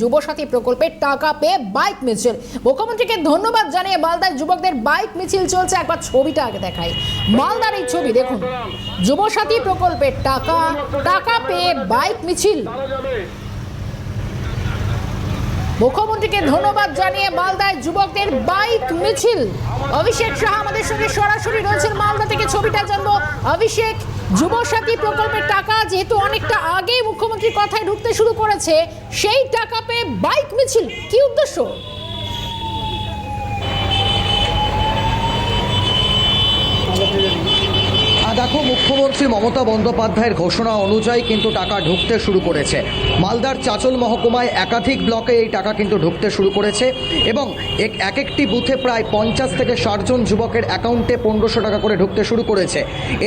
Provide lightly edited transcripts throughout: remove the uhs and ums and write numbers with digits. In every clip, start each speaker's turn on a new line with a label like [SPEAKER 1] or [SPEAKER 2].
[SPEAKER 1] যুবসাথী প্রকল্পের টাকা পেয়ে বাইক মিছিল। মুখ্যমন্ত্রীকে ধন্যবাদ জানিয়ে মালদার যুবকদের বাইক মিছিল চলছে। একবার ছবিটা আগে দেখাই, মালদার এই ছবি দেখুন। যুবসাথী প্রকল্পের টাকা পেয়ে বাইক মিছিল। মুখ্যমন্ত্রীকে ধন্যবাদ জানিয়ে মালদায় যুবকদের বাইক মিছিল। অভিষেক সাহা আমাদের সঙ্গে সরাসরি রয়েছেন মালদা থেকে, ছবিটা জানবো। অভিষেক, যুবসাথী প্রকল্পের টাকা যেহেতু অনেকটা আগেই মুখ্যমন্ত্রীর কথায় ঢুকতে শুরু করেছে, সেই টাকা পেয়ে বাইক মিছিল, কি উদ্দেশ্য?
[SPEAKER 2] দেখো, মুখ্যমন্ত্রী মমতা বন্দ্যোপাধ্যায়ের ঘোষণা অনুযায়ী কিন্তু টাকা ঢুকতে শুরু করেছে। মালদার চাচল মহকুমায় একাধিক ব্লকে এই টাকা কিন্তু ঢুকতে শুরু করেছে এবং এক একটি বুথে প্রায় 50 থেকে 60 জন যুবকের অ্যাকাউন্টে 1500 টাকা করে ঢুকতে শুরু করেছে।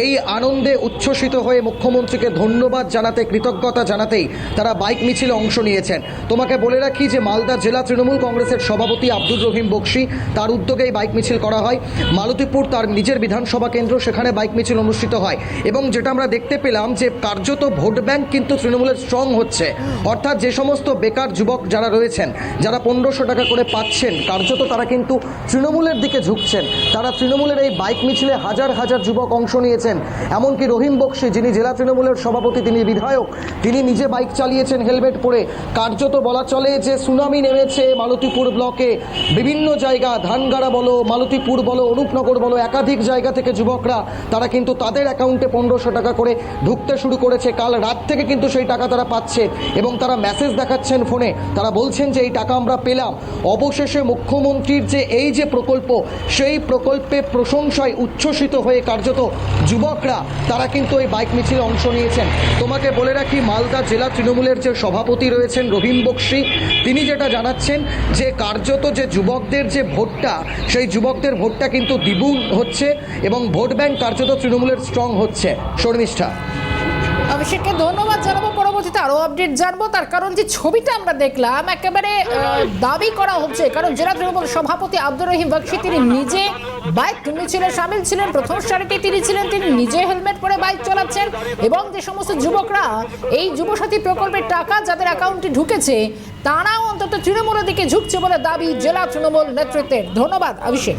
[SPEAKER 2] এই আনন্দে উচ্ছ্বসিত হয়ে মুখ্যমন্ত্রীকে ধন্যবাদ জানাতে, কৃতজ্ঞতা জানাতেই তারা বাইক মিছিলে অংশ নিয়েছেন। তোমাকে বলে রাখি যে মালদা জেলা তৃণমূল কংগ্রেসের সভাপতি আব্দুর রহিম বক্সি, তার উদ্যোগেই বাইক মিছিল করা হয়। মালতীপুর তার নিজের বিধানসভা কেন্দ্র, সেখানে বাইক মিছিল অনুষ্ঠিত হয় এবং যেটা আমরা দেখতে পেলাম যে কার্যত ভোট ব্যাংক কিন্তু তৃণমূলের স্ট্রং হচ্ছে। অর্থাৎ যে সমস্ত বেকার যুবক যারা রয়েছেন, যারা 1500 টাকা করে পাচ্ছেন, কার্যত তারা কিন্তু তৃণমূলের দিকে ঝুঁকছেন। তারা তৃণমূলের এই বাইক মিছিলে হাজার হাজার যুবক অংশ নিয়েছেন। এমনকি রহিম বক্সি, যিনি জেলা তৃণমূলের সভাপতি, তিনি বিধায়ক, তিনি নিজে বাইক চালিয়েছেন হেলমেট পরে। কার্যত বলা চলে যে সুনামি নেমেছে মালতীপুর ব্লকে। বিভিন্ন জায়গা, ধানগাড়া বলো, মালতীপুর বলো, অনুপনগর বলো, একাধিক জায়গা থেকে যুবকরা তারা কিন্তু তাদের অ্যাকাউন্টে 1500 টাকা করে ঢুকতে শুরু করেছে। কাল রাত থেকে কিন্তু সেই টাকা তারা পাচ্ছে এবং তারা মেসেজ দেখাচ্ছেন ফোনে। তারা বলছেন যে এই টাকা আমরা পেলাম। অবশেষে মুখ্যমন্ত্রীর যে এই যে প্রকল্প, সেই প্রকল্পে প্রশংসায় উচ্ছ্বসিত হয়ে কার্যত যুবকরা তারা কিন্তু এই বাইক মিছিলে অংশ নিয়েছেন। তোমাকে বলে রাখি, মালদা জেলা তৃণমূলের যে সভাপতি রয়েছেন রহিম বক্সি, তিনি যেটা জানাচ্ছেন যে কার্যত যে যুবকদের যে ভোটটা, সেই যুবকদের ভোটটা কিন্তু দ্বিগুণ হচ্ছে এবং ভোট ব্যাংক কার্যত তৃণমূলের স্ট্রং হচ্ছে। শর্মিষ্ঠা,
[SPEAKER 1] অভিষেককে ধন্যবাদ জানাবো, পরবর্তীতে আরো আপডেট জানবো। তার কারণ যে ছবিটা আমরা দেখলাম, একেবারে দাবি করা হচ্ছে, কারণ জেলা তৃণমূল সভাপতি আব্দুর রহিম বক্সি তিনি নিজে বাইক মিছিলে সামিল ছিলেন, প্রথম সারিতে তিনি ছিলেন, তিনি নিজে হেলমেট পরে বাইক চালাচ্ছেন এবং যে সমস্ত যুবকরা এই যুবসাথী প্রকল্পের টাকা যাদের অ্যাকাউন্টে ঢুকেছে, তারাও অন্তত তৃণমূলের দিকে ঝুঁকছে বলে দাবি জেলা তৃণমূল নেতৃত্বের। ধন্যবাদ অভিষেক।